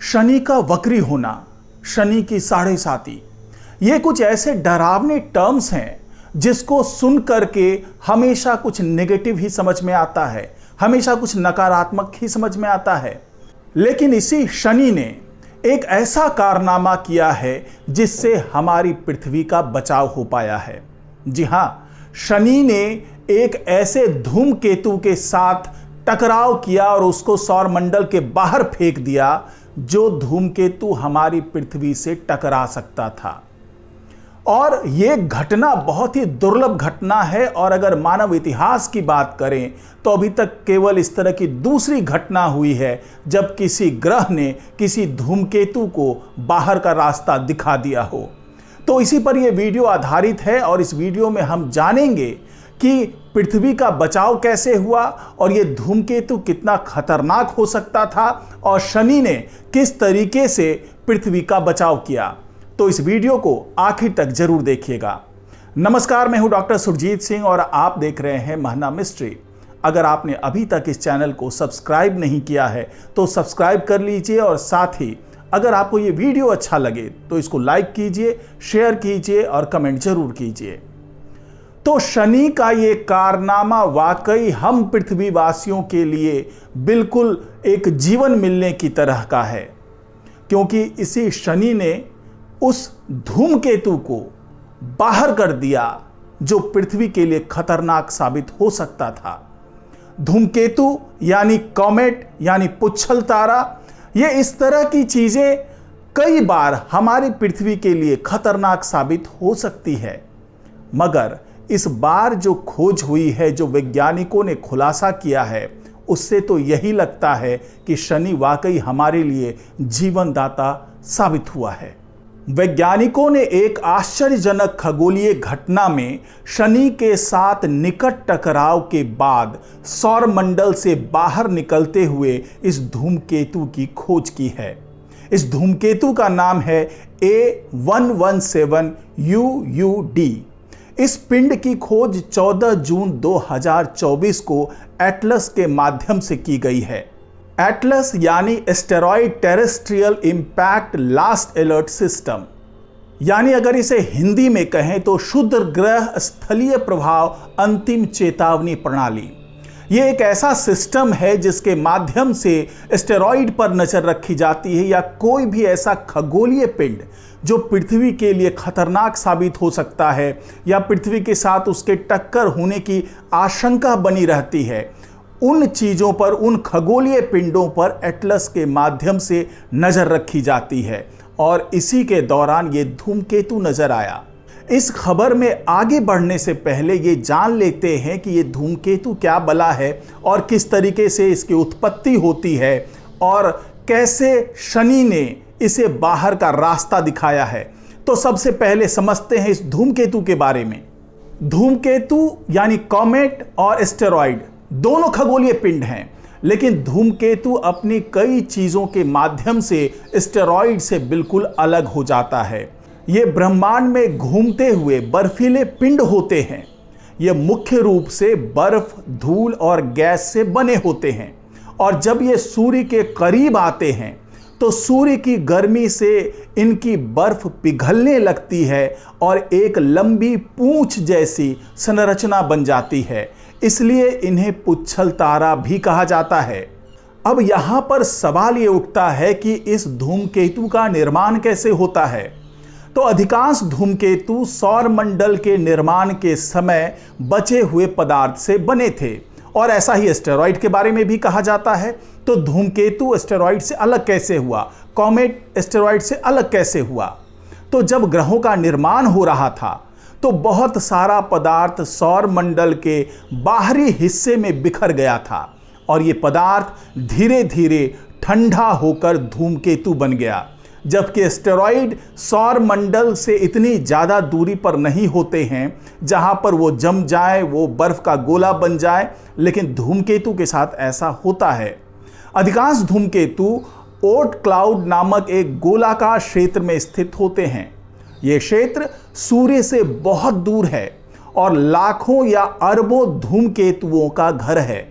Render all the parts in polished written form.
शनि का वक्री होना, शनि की साढ़े साती, ये कुछ ऐसे डरावने टर्म्स हैं जिसको सुन करके हमेशा कुछ नेगेटिव ही समझ में आता है, हमेशा कुछ नकारात्मक ही समझ में आता है। लेकिन इसी शनि ने एक ऐसा कारनामा किया है जिससे हमारी पृथ्वी का बचाव हो पाया है। जी हां, शनि ने एक ऐसे धूमकेतु के साथ टकराव किया और उसको सौरमंडल के बाहर फेंक दिया जो धूमकेतु हमारी पृथ्वी से टकरा सकता था। और यह घटना बहुत ही दुर्लभ घटना है और अगर मानव इतिहास की बात करें तो अभी तक केवल इस तरह की दूसरी घटना हुई है जब किसी ग्रह ने किसी धूमकेतु को बाहर का रास्ता दिखा दिया हो। तो इसी पर यह वीडियो आधारित है और इस वीडियो में हम जानेंगे कि पृथ्वी का बचाव कैसे हुआ और यह धूमकेतु कितना खतरनाक हो सकता था और शनि ने किस तरीके से पृथ्वी का बचाव किया। तो इस वीडियो को आखिर तक जरूर देखिएगा। नमस्कार, मैं हूं डॉक्टर सुरजीत सिंह और आप देख रहे हैं महना मिस्ट्री। अगर आपने अभी तक इस चैनल को सब्सक्राइब नहीं किया है तो सब्सक्राइब कर लीजिए और साथ ही अगर आपको ये वीडियो अच्छा लगे तो इसको लाइक कीजिए, शेयर कीजिए और कमेंट जरूर कीजिए। तो शनि का ये कारनामा वाकई हम पृथ्वीवासियों के लिए बिल्कुल एक जीवन मिलने की तरह का है, क्योंकि इसी शनि ने उस धूमकेतु को बाहर कर दिया जो पृथ्वी के लिए खतरनाक साबित हो सकता था। धूमकेतु यानी कॉमेट यानी पुच्छल तारा, ये इस तरह की चीजें कई बार हमारी पृथ्वी के लिए खतरनाक साबित हो सकती है, मगर इस बार जो खोज हुई है, जो वैज्ञानिकों ने खुलासा किया है, उससे तो यही लगता है कि शनि वाकई हमारे लिए जीवनदाता साबित हुआ है। वैज्ञानिकों ने एक आश्चर्यजनक खगोलीय घटना में शनि के साथ निकट टकराव के बाद सौरमंडल से बाहर निकलते हुए इस धूमकेतु की खोज की है। इस धूमकेतु का नाम है A117 UUD। इस पिंड की खोज 14 जून 2024 को एटलस के माध्यम से की गई है। एटलस यानी asteroid terrestrial impact last alert system, यानी अगर इसे हिंदी में कहें तो क्षुद्र ग्रह स्थलीय प्रभाव अंतिम चेतावनी प्रणाली। यह एक ऐसा सिस्टम है जिसके माध्यम से एस्टेरॉयड पर नजर रखी जाती है या कोई भी ऐसा खगोलीय पिंड जो पृथ्वी के लिए खतरनाक साबित हो सकता है या पृथ्वी के साथ उसके टक्कर होने की आशंका बनी रहती है, उन चीजों पर, उन खगोलीय पिंडों पर एटलस के माध्यम से नजर रखी जाती है और इसी के दौरान ये धूमकेतु नजर आया। इस खबर में आगे बढ़ने से पहले ये जान लेते हैं कि ये धूमकेतु क्या बला है और किस तरीके से इसकी उत्पत्ति होती है और कैसे शनि ने इसे बाहर का रास्ता दिखाया है। तो सबसे पहले समझते हैं इस धूमकेतु के बारे में। धूमकेतु यानी कॉमेट और एस्टेरॉयड दोनों खगोलीय पिंड हैं, लेकिन धूमकेतु अपनी कई चीजों के माध्यम से एस्टेरॉयड से बिल्कुल अलग हो जाता है। ये ब्रह्मांड में घूमते हुए बर्फीले पिंड होते हैं। ये मुख्य रूप से बर्फ, धूल और गैस से बने होते हैं और जब ये सूर्य के करीब आते हैं तो सूर्य की गर्मी से इनकी बर्फ पिघलने लगती है और एक लंबी पूंछ जैसी संरचना बन जाती है, इसलिए इन्हें पुच्छल तारा भी कहा जाता है। अब यहां पर सवाल ये उठता है कि इस धूमकेतु का निर्माण कैसे होता है। तो अधिकांश धूमकेतु सौरमंडल के निर्माण के समय बचे हुए पदार्थ से बने थे और ऐसा ही एस्टेरॉयड के बारे में भी कहा जाता है। तो धूमकेतु एस्टेरॉयड से अलग कैसे हुआ, कॉमेट एस्टेरॉयड से अलग कैसे हुआ? तो जब ग्रहों का निर्माण हो रहा था तो बहुत सारा पदार्थ सौरमंडल के बाहरी हिस्से में बिखर गया था और ये पदार्थ धीरे धीरे ठंडा होकर धूमकेतु बन गया, जबकि एस्टेरॉयड सौरमंडल से इतनी ज़्यादा दूरी पर नहीं होते हैं जहां पर वो जम जाए, वो बर्फ का गोला बन जाए, लेकिन धूमकेतु के साथ ऐसा होता है। अधिकांश धूमकेतु ओर्ट क्लाउड नामक एक गोलाकार क्षेत्र में स्थित होते हैं। ये क्षेत्र सूर्य से बहुत दूर है और लाखों या अरबों धूमकेतुओं का घर है।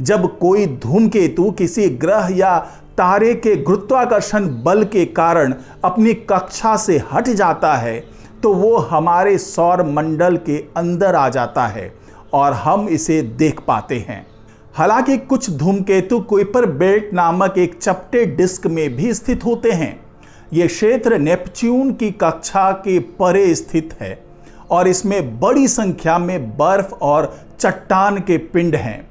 जब कोई धूमकेतु किसी ग्रह या तारे के गुरुत्वाकर्षण बल के कारण अपनी कक्षा से हट जाता है तो वो हमारे सौर मंडल के अंदर आ जाता है और हम इसे देख पाते हैं। हालांकि कुछ धूमकेतु कुइपर बेल्ट नामक एक चपटे डिस्क में भी स्थित होते हैं। ये क्षेत्र नेपच्यून की कक्षा के परे स्थित है और इसमें बड़ी संख्या में बर्फ और चट्टान के पिंड हैं।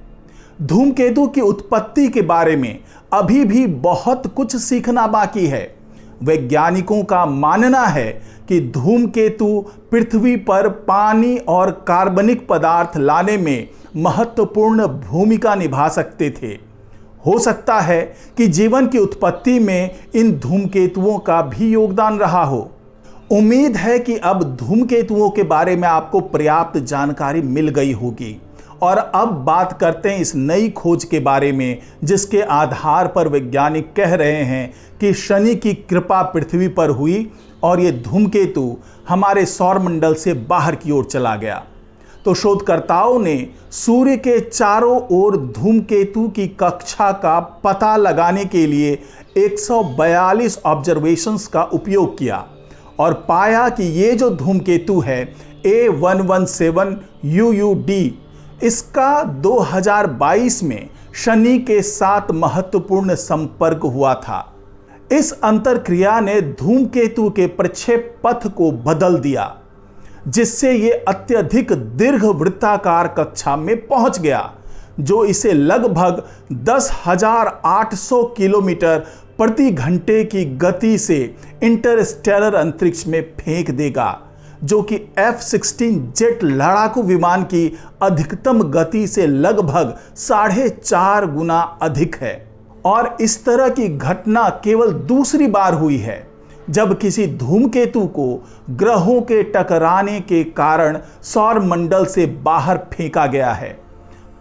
धूमकेतु की उत्पत्ति के बारे में अभी भी बहुत कुछ सीखना बाकी है। वैज्ञानिकों का मानना है कि धूमकेतु पृथ्वी पर पानी और कार्बनिक पदार्थ लाने में महत्वपूर्ण भूमिका निभा सकते थे। हो सकता है कि जीवन की उत्पत्ति में इन धूमकेतुओं का भी योगदान रहा हो। उम्मीद है कि अब धूमकेतुओं के बारे में आपको पर्याप्त जानकारी मिल गई होगी। और अब बात करते हैं इस नई खोज के बारे में, जिसके आधार पर वैज्ञानिक कह रहे हैं कि शनि की कृपा पृथ्वी पर हुई और ये धूमकेतु हमारे सौरमंडल से बाहर की ओर चला गया। तो शोधकर्ताओं ने सूर्य के चारों ओर धूमकेतु की कक्षा का पता लगाने के लिए 142 ऑब्जर्वेशंस का उपयोग किया और पाया कि ये जो धूमकेतु है A117 UUD, इसका 2022 में शनि के साथ महत्वपूर्ण संपर्क हुआ था। इस अंतरक्रिया ने धूमकेतु के प्रक्षेप पथ को बदल दिया, जिससे ये अत्यधिक दीर्घ वृत्ताकार कक्षा में पहुंच गया, जो इसे लगभग 10,800 किलोमीटर प्रति घंटे की गति से इंटरस्टेलर अंतरिक्ष में फेंक देगा, जो कि F-16 जेट लड़ाकू विमान की अधिकतम गति से लगभग 4.5 गुना अधिक है। और इस तरह की घटना केवल दूसरी बार हुई है जब किसी धूमकेतु को ग्रहों के टकराने के कारण सौरमंडल से बाहर फेंका गया है।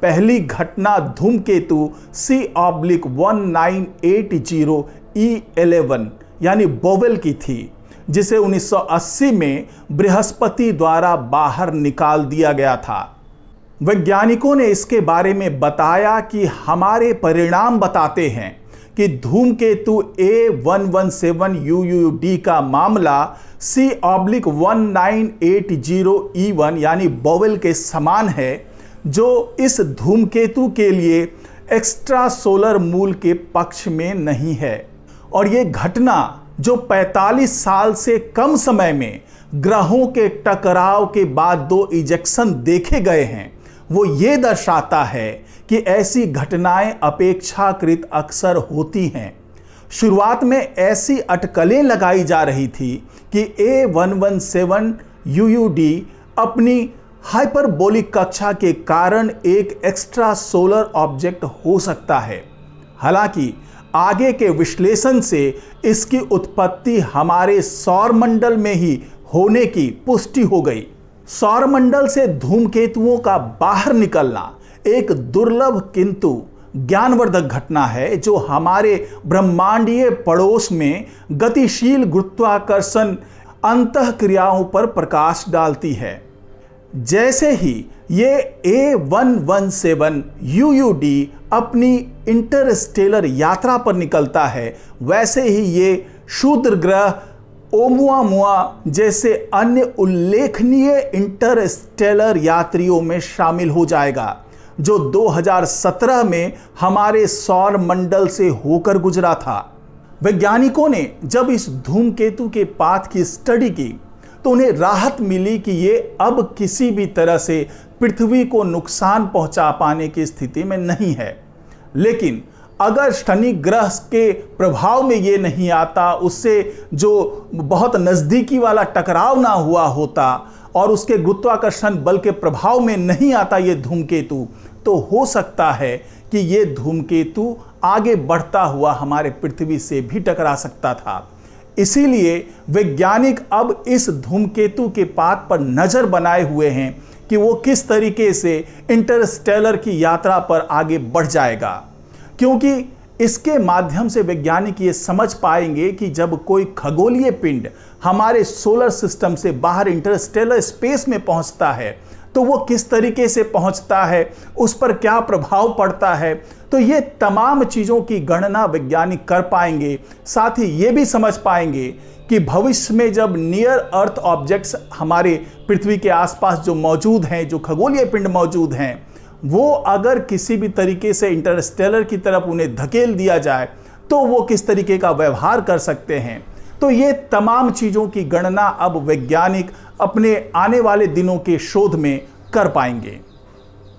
पहली घटना धूमकेतु C/1980 E11 यानी बोवेल की थी, जिसे 1980 में बृहस्पति द्वारा बाहर निकाल दिया गया था। वैज्ञानिकों ने इसके बारे में बताया कि हमारे परिणाम बताते हैं कि धूमकेतु A117 UUD का मामला C/1980 E1 यानी बोवेल के समान है, जो इस धूमकेतु के लिए एक्स्ट्रा सोलर मूल के पक्ष में नहीं है। और ये घटना जो 45 साल से कम समय में ग्रहों के टकराव के बाद 2 इजेक्शन देखे गए हैं, वो ये दर्शाता है कि ऐसी घटनाएं अपेक्षाकृत अक्सर होती हैं। शुरुआत में ऐसी अटकलें लगाई जा रही थी कि A117 UUD अपनी हाइपरबोलिक कक्षा के कारण एक एक्स्ट्रा सोलर ऑब्जेक्ट हो सकता है। हालांकि आगे के विश्लेषण से इसकी उत्पत्ति हमारे सौरमंडल में ही होने की पुष्टि हो गई। सौरमंडल से धूमकेतुओं का बाहर निकलना एक दुर्लभ किंतु ज्ञानवर्धक घटना है, जो हमारे ब्रह्मांडीय पड़ोस में गतिशील गुरुत्वाकर्षण अंतःक्रियाओं पर प्रकाश डालती है। जैसे ही ये A117 UUD अपनी इंटरस्टेलर यात्रा पर निकलता है, वैसे ही ये क्षुद्र ग्रह ओमुआमुआ जैसे अन्य उल्लेखनीय इंटरस्टेलर यात्रियों में शामिल हो जाएगा, जो 2017 में हमारे सौर मंडल से होकर गुजरा था। वैज्ञानिकों ने जब इस धूमकेतु के पाथ की स्टडी की तो उन्हें राहत मिली कि ये अब किसी भी तरह से पृथ्वी को नुकसान पहुंचा पाने की स्थिति में नहीं है। लेकिन अगर शनि ग्रह के प्रभाव में ये नहीं आता, उससे जो बहुत नज़दीकी वाला टकराव ना हुआ होता और उसके गुरुत्वाकर्षण बल के प्रभाव में नहीं आता ये धूमकेतु, तो हो सकता है कि ये धूमकेतु आगे बढ़ता हुआ हमारे पृथ्वी से भी टकरा सकता था। इसीलिए वैज्ञानिक अब इस धूमकेतु के पाथ पर नज़र बनाए हुए हैं कि वो किस तरीके से इंटरस्टेलर की यात्रा पर आगे बढ़ जाएगा, क्योंकि इसके माध्यम से वैज्ञानिक ये समझ पाएंगे कि जब कोई खगोलीय पिंड हमारे सोलर सिस्टम से बाहर इंटरस्टेलर स्पेस में पहुंचता है, तो वो किस तरीके से पहुंचता है, उस पर क्या प्रभाव पड़ता है। तो ये तमाम चीज़ों की गणना वैज्ञानिक कर पाएंगे। साथ ही ये भी समझ पाएंगे कि भविष्य में जब नियर अर्थ ऑब्जेक्ट्स हमारे पृथ्वी के आसपास जो मौजूद हैं, जो खगोलीय पिंड मौजूद हैं, वो अगर किसी भी तरीके से इंटरस्टेलर की तरफ उन्हें धकेल दिया जाए तो वो किस तरीके का व्यवहार कर सकते हैं। तो ये तमाम चीज़ों की गणना अब वैज्ञानिक अपने आने वाले दिनों के शोध में कर पाएंगे।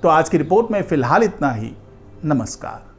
तो आज की रिपोर्ट में फिलहाल इतना ही। नमस्कार।